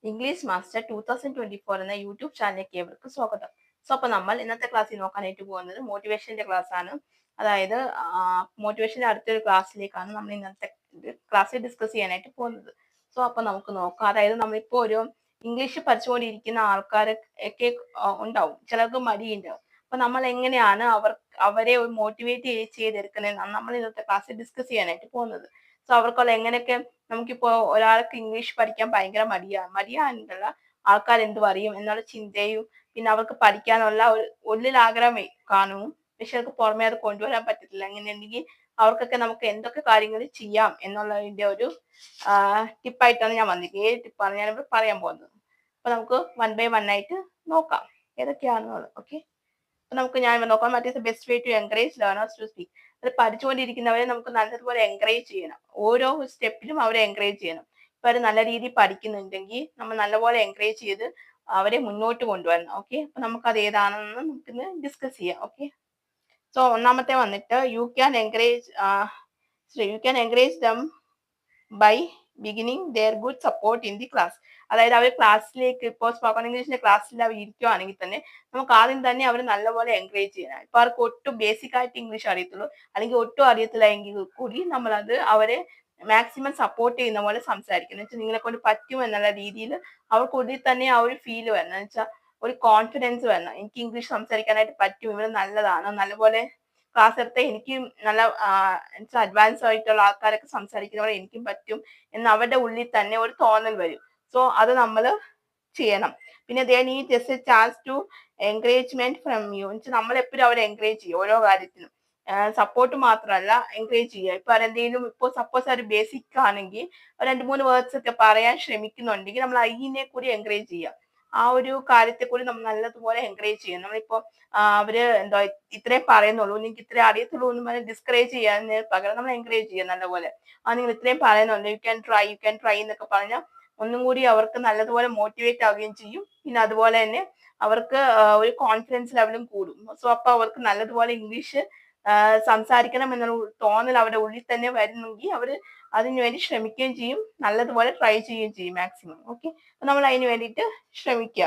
English master 2024 എന്ന YouTube ചാനലിലേക്ക് ഏവർക്കും സ്വാഗതം. അപ്പോൾ നമ്മൾ ഇന്നത്തെ ക്ലാസ്സിൽ നോക്കാനായിട്ട് പോകുന്നത് മോട്ടിവേഷന്റെ ക്ലാസ് ആണ്. അതായത് മോട്ടിവേഷന്റെ അടുത്തൊരു ക്ലാസ്സിലേക്കാണ് നമ്മൾ ഇന്നത്തെ ക്ലാസ്സിൽ ഡിസ്കസ് ചെയ്യാനായിട്ട് പോകുന്നത്. അപ്പോൾ നമുക്ക് നോക്കാം. അതായത് നമ്മളിപ്പോൾ ഒരു ഇംഗ്ലീഷ് പഠിച്ചുകൊണ്ടിരിക്കുന്ന ആൾക്കാരൊക്കെ ഉണ്ടാവും, ചിലർക്ക് മടിയുണ്ടാവും. അപ്പോൾ നമ്മൾ എങ്ങനെയാണ് അവരെ മോട്ടിവേറ്റ് ചെയ്തെടുക്കുന്നതെന്നാണ് നമ്മൾ ഇന്നത്തെ ക്ലാസ്സിൽ ഡിസ്കസ് ചെയ്യാനായിട്ട് പോകുന്നത്. അവർക്കുള്ള എങ്ങനെയൊക്കെ നമുക്കിപ്പോ ഒരാൾക്ക് ഇംഗ്ലീഷ് പഠിക്കാൻ ഭയങ്കര മടിയാണെന്നുള്ള ആൾക്കാർ എന്ത് പറയും എന്നുള്ള ചിന്തയും, പിന്നെ അവർക്ക് പഠിക്കാനുള്ള ഉള്ളിൽ ആഗ്രഹമേ കാണും, പക്ഷെ അവർക്ക് പുറമേ അത് കൊണ്ടുവരാൻ പറ്റത്തില്ല. അങ്ങനെയുണ്ടെങ്കിൽ അവർക്കൊക്കെ നമുക്ക് എന്തൊക്കെ കാര്യങ്ങൾ ചെയ്യാം എന്നുള്ളതിന്റെ ഒരു ടിപ്പായിട്ടാണ് ഞാൻ വന്നിരിക്കുന്നത്. ഏത് ടിപ്പാണ് ഞാനിവിടെ പറയാൻ പോകുന്നത്. അപ്പൊ നമുക്ക് 1 by 1 ആയിട്ട് നോക്കാം ഏതൊക്കെയാണെന്നുള്ളത്. ഓക്കെ, ഞാൻ നോക്കാം. മറ്റ് best way to encourage learners to speak. അത് പഠിച്ചുകൊണ്ടിരിക്കുന്നവരെ നമുക്ക് നല്ലതുപോലെ എൻകറേജ് ചെയ്യണം. ഓരോ സ്റ്റെപ്പിലും അവരെ എൻകറേജ് ചെയ്യണം. ഇപ്പൊ അവർ നല്ല രീതിയിൽ പഠിക്കുന്നുണ്ടെങ്കിൽ നമ്മൾ നല്ലപോലെ എൻകറേജ് ചെയ്ത് അവരെ മുന്നോട്ട് കൊണ്ടുവരണം. ഓക്കെ, അപ്പൊ നമുക്ക് അത് ഏതാണെന്ന് നമുക്കിന്ന് ഡിസ്കസ് ചെയ്യാം. ഓക്കെ, ഒന്നാമത്തെ വന്നിട്ട് you can encourage them by beginning their good support in the class. അതായത് അവർ ക്ലാസ്സിലേക്ക് ഇപ്പോൾ സ്പോക്കൺ ഇംഗ്ലീഷിന്റെ ക്ലാസ്സിൽ അവർ ഇരിക്കുവാണെങ്കിൽ തന്നെ നമുക്ക് ആദ്യം തന്നെ അവർ നല്ലപോലെ എൻകറേജ് ചെയ്യണം. ഇപ്പൊ അവർക്ക് ഒട്ടും ബേസിക് ആയിട്ട് ഇംഗ്ലീഷ് അറിയത്തുള്ളൂ, അല്ലെങ്കിൽ ഒട്ടും അറിയത്തില്ല എങ്കിൽ കൂടി നമ്മളത് അവരെ മാക്സിമം സപ്പോർട്ട് ചെയ്യുന്ന പോലെ സംസാരിക്കണം. എന്ന് വെച്ചാൽ നിങ്ങളെ കൊണ്ട് പറ്റും എന്നുള്ള രീതിയിൽ അവർക്കുള്ളിൽ തന്നെ ആ ഒരു ഫീൽ വരണം. എന്ന് വെച്ചാൽ ഒരു കോൺഫിഡൻസ് വരണം. എനിക്ക് ഇംഗ്ലീഷ് സംസാരിക്കാനായിട്ട് പറ്റും, ഇവർ നല്ലതാണ്, നല്ലപോലെ ക്ലാസ് എടുത്ത എനിക്ക് നല്ല അഡ്വാൻസ് ആയിട്ടുള്ള ആൾക്കാരൊക്കെ സംസാരിക്കുന്നവരെ എനിക്കും പറ്റും എന്ന് അവരുടെ ഉള്ളിൽ തന്നെ ഒരു തോന്നൽ വരും. അത് നമ്മൾ ചെയ്യണം. പിന്നെ they need just a chance to encouragement from you. എന്ന് വെച്ചാൽ നമ്മൾ എപ്പോഴും അവരെ എൻകറേജ് ചെയ്യും ഓരോ കാര്യത്തിനും. സപ്പോർട്ട് മാത്രമല്ല, എൻകറേജ് ചെയ്യുക. ഇപ്പൊ എന്തെങ്കിലും ഇപ്പോൾ സപ്പോസ് ഒരു ബേസിക് ആണെങ്കിൽ ഒരു 2-3 വേർഡ്സ് ഒക്കെ പറയാൻ ശ്രമിക്കുന്നുണ്ടെങ്കിൽ നമ്മൾ അതിനെ കൂടി എൻകറേജ് ചെയ്യുക. ആ ഒരു കാര്യത്തെ കൂടി നമ്മൾ നല്ലതുപോലെ എൻകറേജ് ചെയ്യണം. നമ്മളിപ്പോ അവര് എന്താ ഇത്രയും പറയുന്നുള്ളൂ, നിങ്ങൾക്ക് ഇത്രയും അറിയത്തുള്ളൂ എന്ന് പറഞ്ഞ് ഡിസ്കറേജ് ചെയ്യാൻ പകരം നമ്മൾ എൻകറേജ് ചെയ്യുക നല്ലപോലെ. നിങ്ങൾ ഇത്രയും പറയുന്നുണ്ട്, യു ക്യാൻ ട്രൈ എന്നൊക്കെ പറഞ്ഞാൽ ഒന്നും കൂടി അവർക്ക് നല്ലതുപോലെ മോട്ടിവേറ്റ് ആവുകയും ചെയ്യും. പിന്നെ അതുപോലെ തന്നെ അവർക്ക് ഒരു കോൺഫിഡൻസ് ലെവലും കൂടും. അപ്പൊ അവർക്ക് നല്ലതുപോലെ ഇംഗ്ലീഷ് സംസാരിക്കണം എന്നുള്ള തോന്നൽ അവരുടെ ഉള്ളിൽ തന്നെ വരുന്നെങ്കിൽ അവര് അതിനുവേണ്ടി ശ്രമിക്കുകയും ചെയ്യും, നല്ലതുപോലെ ട്രൈ ചെയ്യുകയും ചെയ്യും മാക്സിമം. ഓക്കെ, അപ്പൊ നമ്മൾ അതിന് വേണ്ടിയിട്ട് ശ്രമിക്കുക.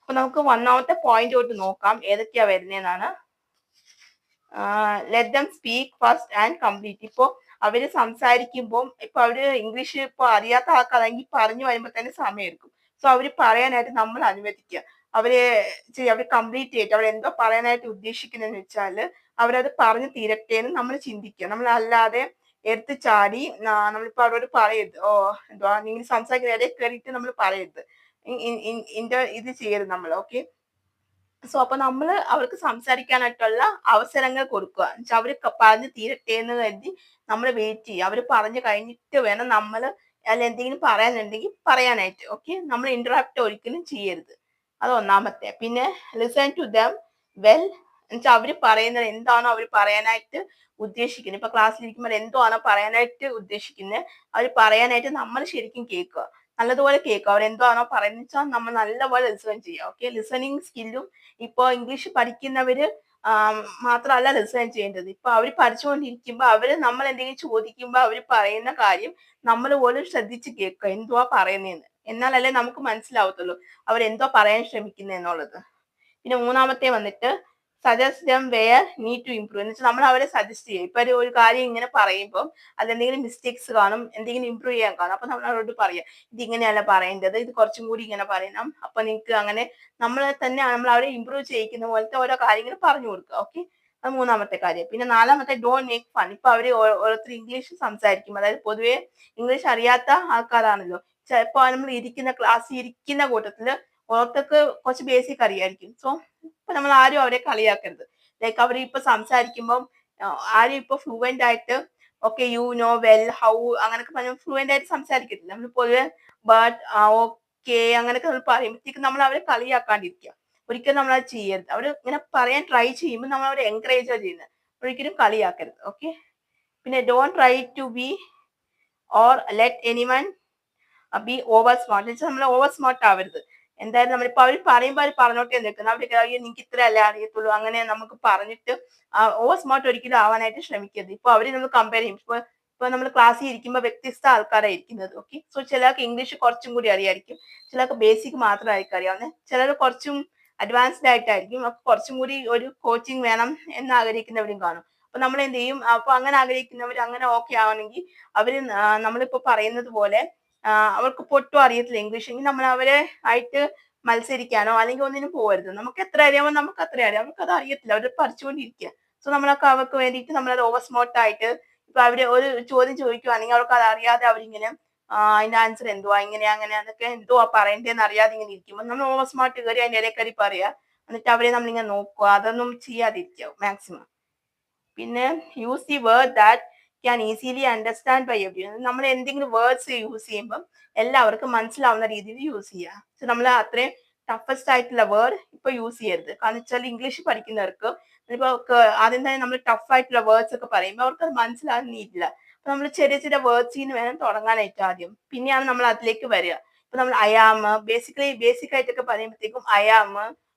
അപ്പൊ നമുക്ക് ഒന്നാമത്തെ പോയിന്റ് തൊട്ട് നോക്കാം ഏതൊക്കെയാ വരുന്നതെന്നാണ്. Let them speak first and complete. ഇപ്പോ അവര് സംസാരിക്കുമ്പോൾ ഇപ്പൊ അവര് ഇംഗ്ലീഷ് ഇപ്പൊ അറിയാത്ത ആൾക്കാരെങ്കിൽ പറഞ്ഞു വരുമ്പോൾ തന്നെ സമയം എടുക്കും. അവര് പറയാനായിട്ട് നമ്മൾ അനുവദിക്കുക. അവര് കംപ്ലീറ്റ് ചെയ്തിട്ട് അവർ എന്തോ പറയാനായിട്ട് ഉദ്ദേശിക്കുന്നതെന്ന് വെച്ചാല് അവരത് പറഞ്ഞു തീരട്ടെ എന്ന് നമ്മൾ ചിന്തിക്കുക. നമ്മൾ അല്ലാതെ എടുത്ത് ചാടി നമ്മളിപ്പോ അവരോട് പറയരുത്, എന്തുവാ നിങ്ങൾ സംസാരിക്കുന്ന ഇടയിൽ കയറിയിട്ട് നമ്മൾ പറയരുത്, ഇത് ചെയ്യരുത് നമ്മൾ. ഓക്കെ, അപ്പൊ നമ്മൾ അവർക്ക് സംസാരിക്കാനായിട്ടുള്ള അവസരങ്ങൾ കൊടുക്കുക. എന്നുവെച്ചാൽ അവര് പറഞ്ഞു തീരട്ടെ എന്ന് കരുതി നമ്മൾ വെയിറ്റ് ചെയ്യുക. അവര് പറഞ്ഞു കഴിഞ്ഞിട്ട് വേണം നമ്മൾ അല്ല എന്തെങ്കിലും പറയാനുണ്ടെങ്കിൽ പറയാനായിട്ട്. ഓക്കെ, നമ്മൾ ഇന്ററാക്ട് ഒരിക്കലും ചെയ്യരുത്. അത് ഒന്നാമത്തെ. പിന്നെ ലിസൺ ടു ദം വെൽ. എന്നുവെച്ചാൽ അവര് പറയുന്നത് എന്താണോ അവർ പറയാനായിട്ട് ഉദ്ദേശിക്കുന്നത്, ഇപ്പൊ ക്ലാസ്സിലിരിക്കുമ്പോൾ എന്തോ ആണോ പറയാനായിട്ട് ഉദ്ദേശിക്കുന്നത്, അവർ പറയാനായിട്ട് നമ്മൾ ശരിക്കും കേൾക്കുക, നല്ലതുപോലെ കേൾക്കുക. അവരെന്താണോ പറയുന്നത് വെച്ചാൽ നമ്മൾ നല്ലപോലെ ലിസൺ ചെയ്യുക. ഓക്കെ, ലിസണിങ് സ്കില്ലും ഇപ്പൊ ഇംഗ്ലീഷ് പഠിക്കുന്നവര് മാത്രമല്ല ലിസൺ ചെയ്യേണ്ടത്. ഇപ്പൊ അവര് പഠിച്ചുകൊണ്ടിരിക്കുമ്പോ നമ്മൾ എന്തെങ്കിലും ചോദിക്കുമ്പോ അവര് പറയുന്ന കാര്യം നമ്മൾ പോലും ശ്രദ്ധിച്ച് കേൾക്കുക, എന്തുവാ പറയുന്നതെന്ന്. എന്നാലല്ലേ നമുക്ക് മനസ്സിലാവത്തുള്ളൂ അവരെന്തോ പറയാൻ ശ്രമിക്കുന്നത്. പിന്നെ മൂന്നാമത്തെ വന്നിട്ട് suggest them where need to improve. എന്ന് വെച്ചാൽ നമ്മൾ അവരെ സജസ്റ്റ് ചെയ്യും. ഇപ്പൊ ഒരു കാര്യം ഇങ്ങനെ പറയുമ്പോൾ അതിലെന്തെങ്കിലും മിസ്റ്റേക്സ് കാണും, എന്തെങ്കിലും ഇംപ്രൂവ് ചെയ്യാൻ കാണും. അപ്പൊ നമ്മൾ അവരോട് പറയാം, ഇത് ഇങ്ങനെയല്ല പറയേണ്ടത്, ഇത് കുറച്ചും കൂടി ഇങ്ങനെ പറയണം, അപ്പൊ നിങ്ങൾക്ക് അങ്ങനെ നമ്മളെ തന്നെ നമ്മൾ അവരെ ഇംപ്രൂവ് ചെയ്യിക്കുന്ന പോലത്തെ ഓരോ കാര്യങ്ങൾ പറഞ്ഞു കൊടുക്കുക. ഓക്കെ, അത് മൂന്നാമത്തെ കാര്യം. പിന്നെ നാലാമത്തെ ഡോണ്ട് മേക്ക് ഫൺ. ഇപ്പൊ അവര് ഓരോരുത്തർ ഇംഗ്ലീഷ് സംസാരിക്കും, അതായത് പൊതുവെ ഇംഗ്ലീഷ് അറിയാത്ത ആൾക്കാരാണല്ലോ. ചിലപ്പോ നമ്മൾ ക്ലാസ്സിൽ ഇരിക്കുന്ന കൂട്ടത്തില് ഓരോരുത്തർക്ക് കുറച്ച് ബേസിക് അറിയായിരിക്കും. ഇപ്പൊ നമ്മൾ ആരും അവരെ കളിയാക്കരുത്. ലൈക്ക് അവർ ഇപ്പൊ സംസാരിക്കുമ്പോൾ ആരും ഇപ്പൊ ഫ്ലുവന്റ് ആയിട്ട് okay you know well how അങ്ങനെയൊക്കെ പറഞ്ഞ ഫ്ലുവന്റ് ആയിട്ട് സംസാരിക്കത്തില്ല. നമ്മൾ പൊതുവെ ബട്ട് ഓക്കെ അങ്ങനെയൊക്കെ നമ്മൾ പറയുമ്പോഴത്തേക്കും നമ്മൾ അവരെ കളിയാക്കാണ്ടിരിക്കുക. ഒരിക്കലും നമ്മൾ അത് ചെയ്യരുത്. അവർ ഇങ്ങനെ പറയാൻ ട്രൈ ചെയ്യുമ്പോൾ നമ്മൾ അവരെ എൻകറേജ് ചെയ്യുന്നത്, ഒരിക്കലും കളിയാക്കരുത്. ഓക്കെ, പിന്നെ don't try to be or let anyone be over smart. നമ്മൾ ഓവർ സ്മാർട്ട് ആവരുത്. എന്തായാലും നമ്മളിപ്പോ അവർ പറയുമ്പോൾ അവർ പറഞ്ഞോട്ടേ നിൽക്കുന്നത്, അവർക്ക് നിങ്ങൾക്ക് ഇത്ര അല്ലേ അറിയത്തുള്ളൂ അങ്ങനെ നമുക്ക് പറഞ്ഞിട്ട് ഓവർ സ്മാർട്ട് ഒരിക്കലും ആവാനായിട്ട് ശ്രമിക്കരുത്. ഇപ്പൊ അവര് നമ്മൾ കമ്പയർ ചെയ്യും. ഇപ്പൊ ഇപ്പൊ നമ്മൾ ക്ലാസ്സിൽ ഇരിക്കുമ്പോൾ വ്യത്യസ്ത ആൾക്കാരാണ് ഇരിക്കുന്നത്. ഓക്കെ, സോ ചിലർക്ക് ഇംഗ്ലീഷ് കുറച്ചും കൂടി അറിയായിരിക്കും, ചിലർക്ക് ബേസിക് മാത്രമായിരിക്കും അറിയാവുന്നത്, ചിലർ കുറച്ചും അഡ്വാൻസ്ഡ് ആയിട്ടായിരിക്കും, അപ്പൊ കുറച്ചും കൂടി ഒരു കോച്ചിങ് വേണം എന്ന് ആഗ്രഹിക്കുന്നവരും കാണും. അപ്പൊ നമ്മൾ എന്ത് ചെയ്യും, അപ്പൊ അങ്ങനെ ആഗ്രഹിക്കുന്നവർ അങ്ങനെ ഓക്കെ ആവണമെങ്കിൽ അവര് നമ്മളിപ്പോ പറയുന്നത് പോലെ അവർക്ക് പൊട്ടും അറിയത്തില്ല ഇംഗ്ലീഷ് എങ്കിൽ നമ്മൾ അവരെ ആയിട്ട് മത്സരിക്കാനോ അല്ലെങ്കിൽ ഒന്നിനും പോകരുത്. നമുക്ക് എത്ര അറിയാമോ നമുക്ക് അത്ര അറിയാം, അവർക്ക് അത് അറിയത്തില്ല, അവർ പഠിച്ചുകൊണ്ടിരിക്കുക. സോ നമ്മളൊക്കെ അവർക്ക് വേണ്ടിയിട്ട് നമ്മളത് ഓവർ സ്മാർട്ട് ആയിട്ട് ഇപ്പൊ അവര് ഒരു ചോദ്യം ചോദിക്കുവാണെങ്കിൽ അവർക്ക് അത് അറിയാതെ അവരിങ്ങനെ അതിന്റെ ആൻസർ എന്തുവാ ഇങ്ങനെ അങ്ങനെ അതൊക്കെ എന്തുവാ പറയേണ്ടതെന്ന് അറിയാതെ ഇങ്ങനെ ഇരിക്കുമ്പോൾ നമ്മൾ ഓവർ സ്മാർട്ട് കയറി അതിന്റെ ഇടയിൽ കയറി പറയാ, എന്നിട്ട് അവരെ നമ്മളിങ്ങനെ നോക്കുക, അതൊന്നും ചെയ്യാതിരിക്കുക മാക്സിമം. പിന്നെ use the word that can easily understand by every. നമ്മൾ എന്തെങ്കിലും വേർഡ്സ് യൂസ് ചെയ്യുമ്പോൾ എല്ലാവർക്കും മനസ്സിലാവുന്ന രീതിയിൽ യൂസ് ചെയ്യുക. സോ നമ്മൾ അത്രയും ടഫസ്റ്റ് ആയിട്ടുള്ള വേർഡ് ഇപ്പൊ യൂസ് ചെയ്യരുത്. കാരണം വെച്ചാൽ ഇംഗ്ലീഷ് പഠിക്കുന്നവർക്ക് ഇപ്പൊ ആദ്യം തന്നെ നമ്മൾ ടഫ് ആയിട്ടുള്ള വേർഡ്സ് ഒക്കെ പറയുമ്പോൾ അവർക്ക് അത് മനസ്സിലാകുന്നില്ല. അപ്പൊ നമ്മൾ ചെറിയ ചെറിയ വേർഡ്സിന് വേണം തുടങ്ങാനായിട്ട് ആദ്യം, പിന്നെയാണ് നമ്മൾ അതിലേക്ക് വരിക. ഇപ്പൊ നമ്മൾ അയാം ബേസിക് ആയിട്ടൊക്കെ പറയുമ്പോഴത്തേക്കും അയാം,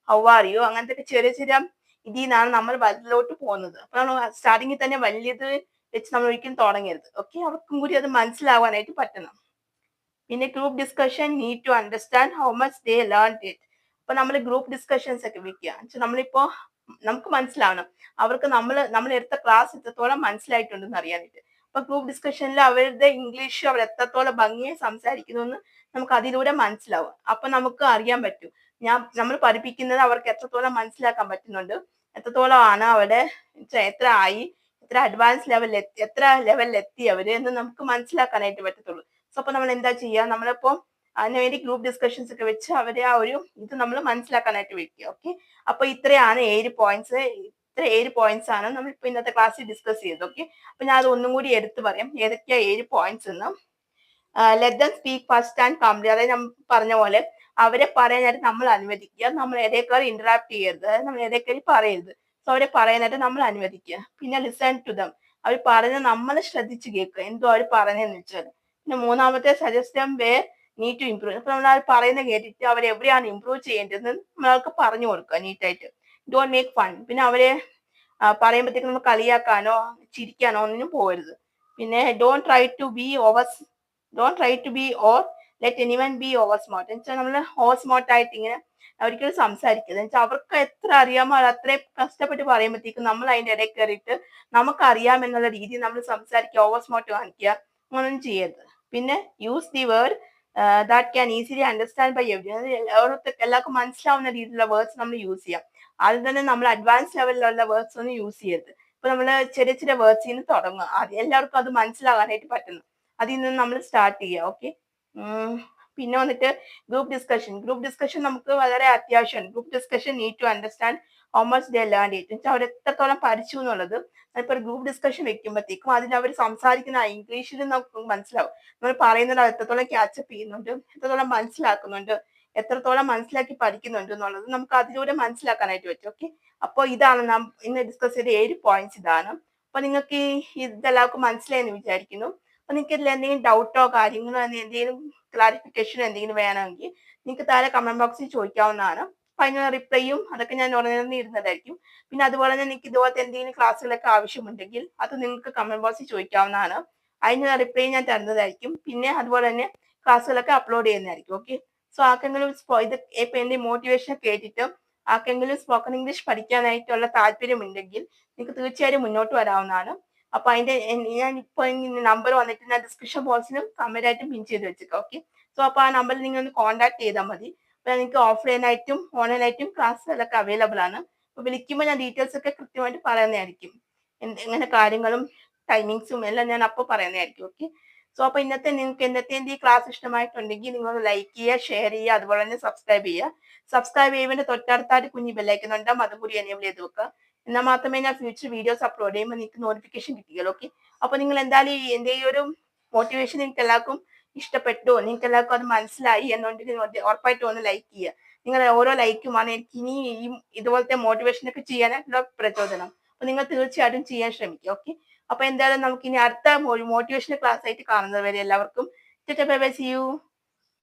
ഹൗ ആർ യു, അങ്ങനത്തെ ചെറിയ ചെറിയ ഇതിൽ നിന്നാണ് നമ്മൾ വലുതിലോട്ട് പോകുന്നത്. അപ്പൊ നമ്മൾ സ്റ്റാർട്ടിങ്ങിൽ തന്നെ വലിയത് വെച്ച് നമ്മൾ ഒരിക്കലും തുടങ്ങരുത്. ഓക്കെ, അവർക്കും കൂടി അത് മനസ്സിലാവാനായിട്ട് പറ്റണം. പിന്നെ group discussion need to understand how much they learn it. അപ്പൊ നമ്മൾ ഗ്രൂപ്പ് ഡിസ്കഷൻസ് ഒക്കെ വെക്കുക, നമ്മളിപ്പോ നമുക്ക് മനസ്സിലാവണം അവർക്ക് നമ്മൾ എടുത്ത ക്ലാസ് എത്രത്തോളം മനസ്സിലായിട്ടുണ്ടെന്ന് അറിയാനായിട്ട്. അപ്പൊ ഗ്രൂപ്പ് ഡിസ്കഷനിൽ അവരുടെ ഇംഗ്ലീഷ് അവർ എത്രത്തോളം ഭംഗിയായി സംസാരിക്കുന്നു എന്ന് നമുക്ക് അതിലൂടെ മനസ്സിലാവും. അപ്പൊ നമുക്ക് അറിയാൻ പറ്റും നമ്മൾ പഠിപ്പിക്കുന്നത് അവർക്ക് എത്രത്തോളം മനസ്സിലാക്കാൻ പറ്റുന്നുണ്ട്, എത്രത്തോളം ആണ് അവിടെ എത്ര ആയി, എത്ര അഡ്വാൻസ് ലെവലിൽ എത്തി, എത്ര ലെവലിൽ എത്തി അവര് എന്ന് നമുക്ക് മനസ്സിലാക്കാനായിട്ട് പറ്റത്തുള്ളൂ. സോ അപ്പൊ നമ്മൾ എന്താ ചെയ്യുക, നമ്മളിപ്പോ അതിനുവേണ്ടി ഗ്രൂപ്പ് ഡിസ്കഷൻസ് ഒക്കെ വെച്ച് അവരെ ആ ഒരു ഇത് നമ്മൾ മനസ്സിലാക്കാനായിട്ട് വെക്കുക. ഓക്കെ, അപ്പൊ ഇത്രയാണ് 7 പോയിന്റ്സ്. ഇത്ര 7 പോയിന്റ്സ് ആണ് നമ്മൾ ഇപ്പൊ ഇന്നത്തെ ക്ലാസ്സിൽ ഡിസ്കസ് ചെയ്തത്. ഓക്കെ, അപ്പൊ ഞാൻ അത് ഒന്നും കൂടി എടുത്തു പറയാം ഏതൊക്കെയാ 7 പോയിന്റ്സ് എന്ന്. Let them speak first and calmly. അതായത് നമ്മൾ പറഞ്ഞ പോലെ അവരെ പറയാനായിട്ട് നമ്മൾ അനുവദിക്കുക, നമ്മൾ ഇടയ്ക്കാരി ഇന്ററാക്ട് ചെയ്യരുത്, അതായത് നമ്മൾ ഇടയ്ക്കാരി പറയരുത്. സോ അവരെ പറയാനായിട്ട് നമ്മൾ അനുവദിക്കുക. പിന്നെ ലിസൺ ടു ദം, അവർ പറഞ്ഞ നമ്മൾ ശ്രദ്ധിച്ച് കേൾക്കുക, എന്തോ അവർ പറഞ്ഞതെന്ന് വെച്ചാൽ. പിന്നെ മൂന്നാമത്തെ suggest way need to improve. അപ്പൊ നമ്മൾ അത് പറയുന്നത് കേട്ടിട്ട് അവർ എവിടെയാണ് ഇംപ്രൂവ് ചെയ്യേണ്ടതെന്ന് നമ്മൾക്ക് പറഞ്ഞു കൊടുക്കുക നീറ്റായിട്ട്. Don't make fun. പിന്നെ അവരെ പറയുമ്പോഴത്തേക്ക് നമ്മൾ കളിയാക്കാനോ ചിരിക്കാനോ ഒന്നിനും പോകരുത്. പിന്നെ don't try to be or let anyone be over smart. എന്ന് വെച്ചാൽ നമ്മൾ ഓവർ സ്മാർട്ട് ആയിട്ട് ഇങ്ങനെ ഒരിക്കലും സംസാരിക്കരുത്. എന്ന് വെച്ചാൽ അവർക്ക് എത്ര അറിയാമോ അത് അത്രയും കഷ്ടപ്പെട്ട് പറയുമ്പോഴത്തേക്കും നമ്മൾ അതിന്റെ ഇടയിൽ കയറിയിട്ട് നമുക്ക് അറിയാമെന്നുള്ള രീതിയിൽ നമ്മൾ സംസാരിക്കുക, ഓവർ സ്മാർട്ട് കാണിക്കുക, ഒന്നും ചെയ്യരുത്. പിന്നെ use the word that can easily understand by every. എല്ലാവർക്കും മനസ്സിലാവുന്ന രീതിയിലുള്ള വേർഡ്സ് നമ്മൾ യൂസ് ചെയ്യാം. ആദ്യം തന്നെ നമ്മൾ അഡ്വാൻസ് ലെവലിലുള്ള വേർഡ്സ് ഒന്നും യൂസ് ചെയ്യരുത്. ഇപ്പൊ നമ്മൾ ചെറിയ ചെറിയ വേർഡ്സിൽ നിന്ന് തുടങ്ങുക, എല്ലാവർക്കും അത് മനസ്സിലാകാനായിട്ട് പറ്റുന്നു, അതിൽ നിന്ന് നമ്മൾ സ്റ്റാർട്ട് ചെയ്യുക. ഓക്കെ, പിന്നെ വന്നിട്ട് ഗ്രൂപ്പ് ഡിസ്കഷൻ നമുക്ക് വളരെ അത്യാവശ്യമാണ്. Group discussion need to understand how much they learn it. വെച്ചാൽ അവർ എത്രത്തോളം പഠിച്ചു എന്നുള്ളത് ഇപ്പൊ ഗ്രൂപ്പ് ഡിസ്കഷൻ വെക്കുമ്പോഴത്തേക്കും അതിൽ അവർ സംസാരിക്കുന്ന ഇംഗ്ലീഷിൽ നമുക്ക് മനസ്സിലാവും, നമ്മൾ പറയുന്നത് എത്രത്തോളം ക്യാച്ചപ്പ് ചെയ്യുന്നുണ്ട്, എത്രത്തോളം മനസ്സിലാക്കുന്നുണ്ട്, എത്രത്തോളം മനസ്സിലാക്കി പഠിക്കുന്നുണ്ട് എന്നുള്ളത് നമുക്ക് അതിലൂടെ മനസ്സിലാക്കാനായിട്ട് പറ്റും. ഓക്കെ, അപ്പോൾ ഇതാണ് നാം ഇന്ന് ഡിസ്കസ് ചെയ്ത 7 പോയിന്റ്സ് ഇതാണ്. അപ്പൊ നിങ്ങൾക്ക് ഇതെല്ലാവർക്കും മനസ്സിലായെന്ന് വിചാരിക്കുന്നു. അപ്പൊ നിങ്ങൾക്ക് ഇതിൽ എന്തെങ്കിലും ഡൗട്ടോ കാര്യങ്ങളോ എന്തെങ്കിലും ക്ലാരിഫിക്കേഷനോ എന്തെങ്കിലും വേണമെങ്കിൽ നിങ്ങൾക്ക് താഴെ കമന്റ് ബോക്സിൽ ചോദിക്കാവുന്നതാണ്. അപ്പൊ അതിനുള്ള റിപ്ലൈയും അതൊക്കെ ഞാൻ ഉടനെ ഇരുന്നതായിരിക്കും. പിന്നെ അതുപോലെ തന്നെ നിങ്ങൾക്ക് ഇതുപോലത്തെ എന്തെങ്കിലും ക്ലാസ്സുകളൊക്കെ ആവശ്യമുണ്ടെങ്കിൽ അത് നിങ്ങൾക്ക് കമന്റ് ബോക്സിൽ ചോദിക്കാവുന്നതാണ്. അതിനുള്ള റിപ്ലൈ ഞാൻ തരുന്നതായിരിക്കും. പിന്നെ അതുപോലെ തന്നെ ക്ലാസ്സുകളൊക്കെ അപ്ലോഡ് ചെയ്യുന്നതായിരിക്കും. ഓക്കെ, സോ ആർക്കെങ്കിലും ഇത് ഇപ്പൊ എന്റെ മോട്ടിവേഷൻ കേട്ടിട്ട് ആർക്കെങ്കിലും സ്പോക്കൺ ഇംഗ്ലീഷ് പഠിക്കാനായിട്ടുള്ള താല്പര്യമുണ്ടെങ്കിൽ നിങ്ങൾക്ക് തീർച്ചയായും മുന്നോട്ട് വരാവുന്നതാണ്. അപ്പൊ അതിന്റെ ഞാൻ ഇപ്പൊ നമ്പർ വന്നിട്ട് ഞാൻ ഡിസ്ക്രിപ്ഷൻ ബോക്സിലും കമന്റ് ആയിട്ടും പിൻ ചെയ്ത് വെച്ചേക്കാം. ഓക്കെ, സോ അപ്പൊ ആ നമ്പറിൽ നിങ്ങൾ ഒന്ന് കോൺടാക്ട് ചെയ്താൽ മതി. അപ്പൊ നിങ്ങൾക്ക് ഓഫ്ലൈൻ ആയിട്ടും ഓൺലൈൻ ആയിട്ടും ക്ലാസ്സുകളൊക്കെ അവൈലബിൾ ആണ്. അപ്പൊ വിളിക്കുമ്പോൾ ഞാൻ ഡീറ്റെയിൽസ് ഒക്കെ കൃത്യമായിട്ട് പറയുന്നതായിരിക്കും, എങ്ങനെ കാര്യങ്ങളും ടൈമിങ്സും എല്ലാം ഞാൻ അപ്പോൾ പറയുന്നതായിരിക്കും. ഓക്കെ, സോ അപ്പൊ നിങ്ങൾക്ക് ഇന്നത്തെ ഈ ക്ലാസ് ഇഷ്ടമായിട്ടുണ്ടെങ്കിൽ നിങ്ങൾ ലൈക്ക് ചെയ്യുക, ഷെയർ ചെയ്യുക, അതുപോലെ തന്നെ സബ്സ്ക്രൈബ് ചെയ്യുക. സബ്സ്ക്രൈബ് ചെയ്യുമ്പോൾ തൊട്ടടുത്തായിട്ട് കുഞ്ഞു ബെല്ലൈക്കൻ ഉണ്ടാകും, അതും കൂടി എനേബിൾ ചെയ്ത് വെക്കുക. എന്നാൽ മാത്രമേ ഞാൻ ഫ്യൂച്ചർ വീഡിയോസ് അപ്ലോഡ് ചെയ്യുമ്പോൾ നിങ്ങൾക്ക് നോട്ടിഫിക്കേഷൻ കിട്ടുകയുള്ളൂ. ഓക്കെ, അപ്പൊ നിങ്ങൾ എന്തായാലും എന്റെ ഈ ഒരു മോട്ടിവേഷൻ നിങ്ങൾക്ക് എല്ലാവർക്കും ഇഷ്ടപ്പെട്ടു, നിങ്ങൾക്ക് എല്ലാവർക്കും അത് മനസ്സിലായി എന്നുണ്ടെങ്കിൽ ഉറപ്പായിട്ടും ഒന്ന് ലൈക്ക് ചെയ്യുക. നിങ്ങളുടെ ഓരോ ലൈക്കുമാണ് എനിക്ക് ഇനി ഇതുപോലത്തെ മോട്ടിവേഷൻ ഒക്കെ ചെയ്യാനായിട്ടുള്ള പ്രചോദനം. അപ്പൊ നിങ്ങൾ തീർച്ചയായിട്ടും ചെയ്യാൻ ശ്രമിക്കുക. ഓക്കെ, അപ്പൊ എന്തായാലും നമുക്ക് ഇനി അടുത്ത മോട്ടിവേഷണൽ ക്ലാസ് ആയിട്ട് കാണുന്നത് വരെ എല്ലാവർക്കും ബൈ ബൈ, സീ യു.